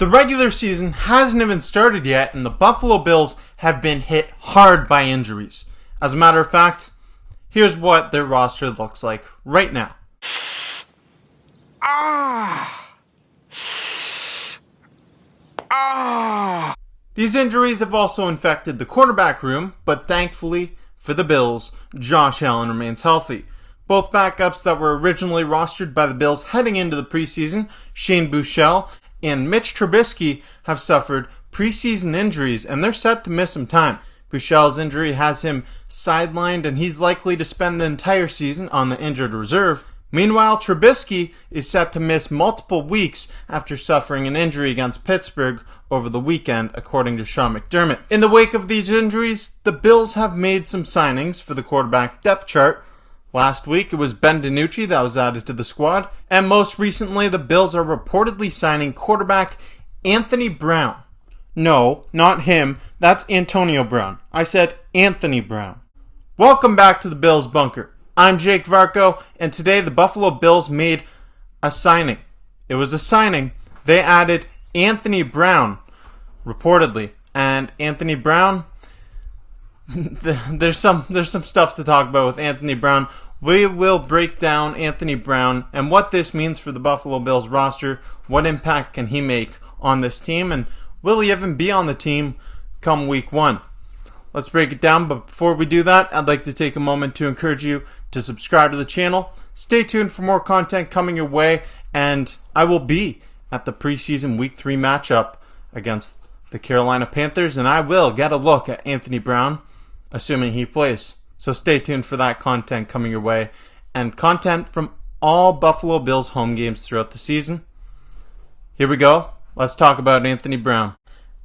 The regular season hasn't even started yet, and the Buffalo Bills have been hit hard by injuries. As a matter of fact, here's what their roster looks like right now. These injuries have also infected the quarterback room, but thankfully for the Bills, Josh Allen remains healthy. Both backups that were originally rostered by the Bills heading into the preseason, Shane Buechele and Mitch Trubisky, have suffered preseason injuries and they're set to miss some time. Buechele's injury has him sidelined and he's likely to spend the entire season on the injured reserve. Meanwhile, Trubisky is set to miss multiple weeks after suffering an injury against Pittsburgh over the weekend, according to Sean McDermott. In the wake of these injuries, the Bills have made some signings for the quarterback depth chart. Last week, it was Ben DiNucci that was added to the squad, and most recently, the Bills are reportedly signing quarterback Anthony Brown. No, not him. That's Antonio Brown. I said Anthony Brown. Welcome back to the Bills Bunker. I'm Jake Varco, and today the Buffalo Bills made a signing. It was a signing. They added Anthony Brown, reportedly. And Anthony Brown, there's some stuff to talk about with Anthony Brown. We will break down Anthony Brown and what this means for the Buffalo Bills roster. What impact can he make on this team? And will he even be on the team come week 1? Let's break it down, but before we do that, I'd like to take a moment to encourage you to subscribe to the channel. Stay tuned for more content coming your way, and I will be at the preseason week 3 matchup against the Carolina Panthers, and I will get a look at Anthony Brown, assuming he plays. So stay tuned for that content coming your way, and content from all Buffalo Bills home games throughout the season. Here we go. Let's talk about Anthony Brown.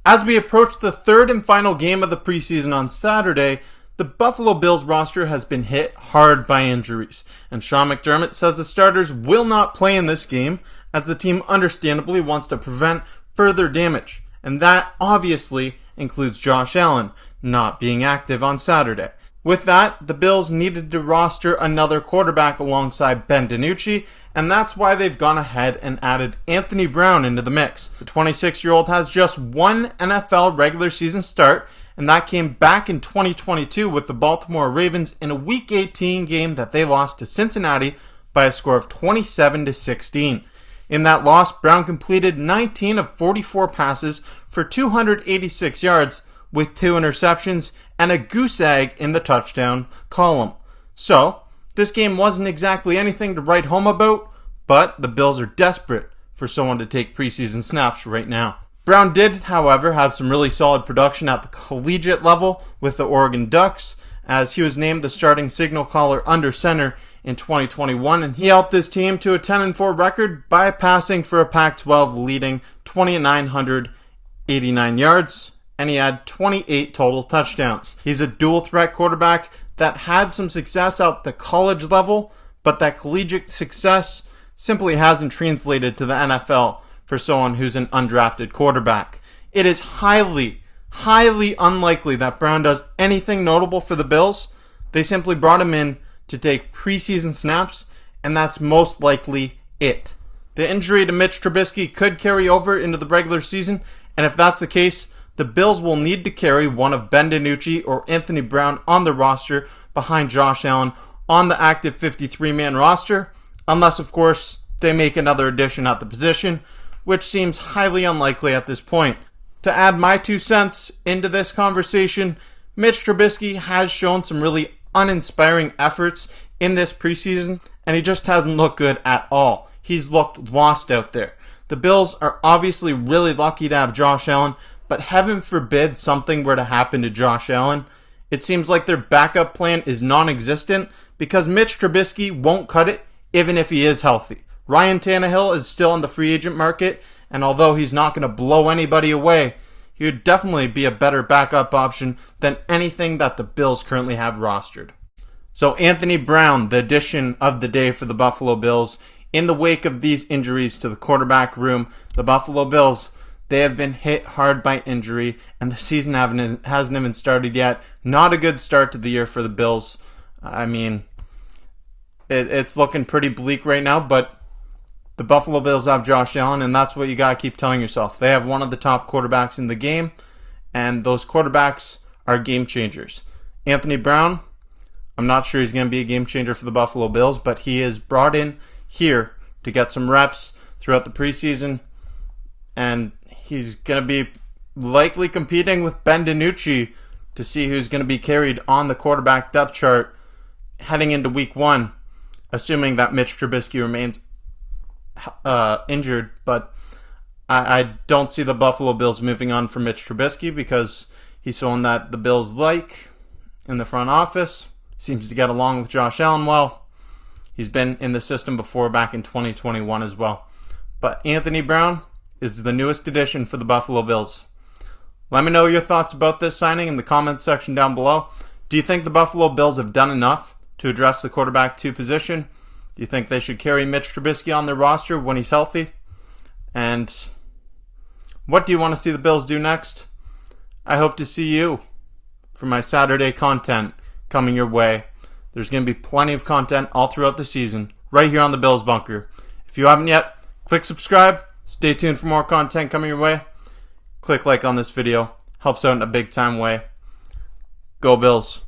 As we approach the third and final game of the preseason on Saturday, the Buffalo Bills roster has been hit hard by injuries, and Sean McDermott says the starters will not play in this game as the team understandably wants to prevent further damage, and that obviously includes Josh Allen not being active on Saturday. With that, the Bills needed to roster another quarterback alongside Ben DiNucci, and that's why they've gone ahead and added Anthony Brown into the mix. The 26-year-old has just one NFL regular season start, and that came back in 2022 with the Baltimore Ravens in a Week 18 game that they lost to Cincinnati by a score of 27-16. In that loss, Brown completed 19 of 44 passes for 286 yards with 2 interceptions and a goose egg in the touchdown column. So, this game wasn't exactly anything to write home about, but the Bills are desperate for someone to take preseason snaps right now. Brown did, however, have some really solid production at the collegiate level with the Oregon Ducks, as he was named the starting signal caller under center in 2021, and he helped his team to a 10-4 record by passing for a Pac-12 leading 2,989 yards, and he had 28 total touchdowns. He's a dual-threat quarterback that had some success at the college level, but that collegiate success simply hasn't translated to the NFL for someone who's an undrafted quarterback. It is highly unlikely that Brown does anything notable for the Bills. They simply brought him in to take preseason snaps, and that's most likely it. The injury to Mitch Trubisky could carry over into the regular season, and if that's the case, the Bills will need to carry one of Ben DiNucci or Anthony Brown on the roster behind Josh Allen on the active 53-man roster, unless, of course, they make another addition at the position, which seems highly unlikely at this point. To add my 2 cents into this conversation, Mitch Trubisky has shown some really uninspiring efforts in this preseason, and he just hasn't looked good at all. He's looked lost out there. The Bills are obviously really lucky to have Josh Allen, but heaven forbid something were to happen to Josh Allen. It seems like their backup plan is non-existent because Mitch Trubisky won't cut it even if he is healthy. Ryan Tannehill is still on the free agent market, and although he's not going to blow anybody away, he would definitely be a better backup option than anything that the Bills currently have rostered. So Anthony Brown, the addition of the day for the Buffalo Bills. In the wake of these injuries to the quarterback room, the Buffalo Bills, they have been hit hard by injury, and the season hasn't even started yet. Not a good start to the year for the Bills. I mean, it's looking pretty bleak right now, but The Buffalo Bills have Josh Allen, and that's what you got to keep telling yourself. They have one of the top quarterbacks in the game, and those quarterbacks are game changers. Anthony Brown, I'm not sure he's going to be a game changer for the Buffalo Bills, but he is brought in here to get some reps throughout the preseason, and he's going to be likely competing with DiNucci to see who's going to be carried on the quarterback depth chart heading into week 1, assuming that Mitch Trubisky remains injured. But I don't see the Buffalo Bills moving on from Mitch Trubisky because he's someone that the Bills like in the front office. Seems to get along with Josh Allen well. He's been in the system before back in 2021 as well. But Anthony Brown is the newest addition for the Buffalo Bills. Let me know your thoughts about this signing in the comments section down below. Do you think the Buffalo Bills have done enough to address the quarterback 2 position? Do you think they should carry Mitch Trubisky on their roster when he's healthy? And what do you want to see the Bills do next? I hope to see you for my Saturday content coming your way. There's going to be plenty of content all throughout the season right here on the Bills Bunker. If you haven't yet, click subscribe. Stay tuned for more content coming your way. Click like on this video. Helps out in a big time way. Go Bills.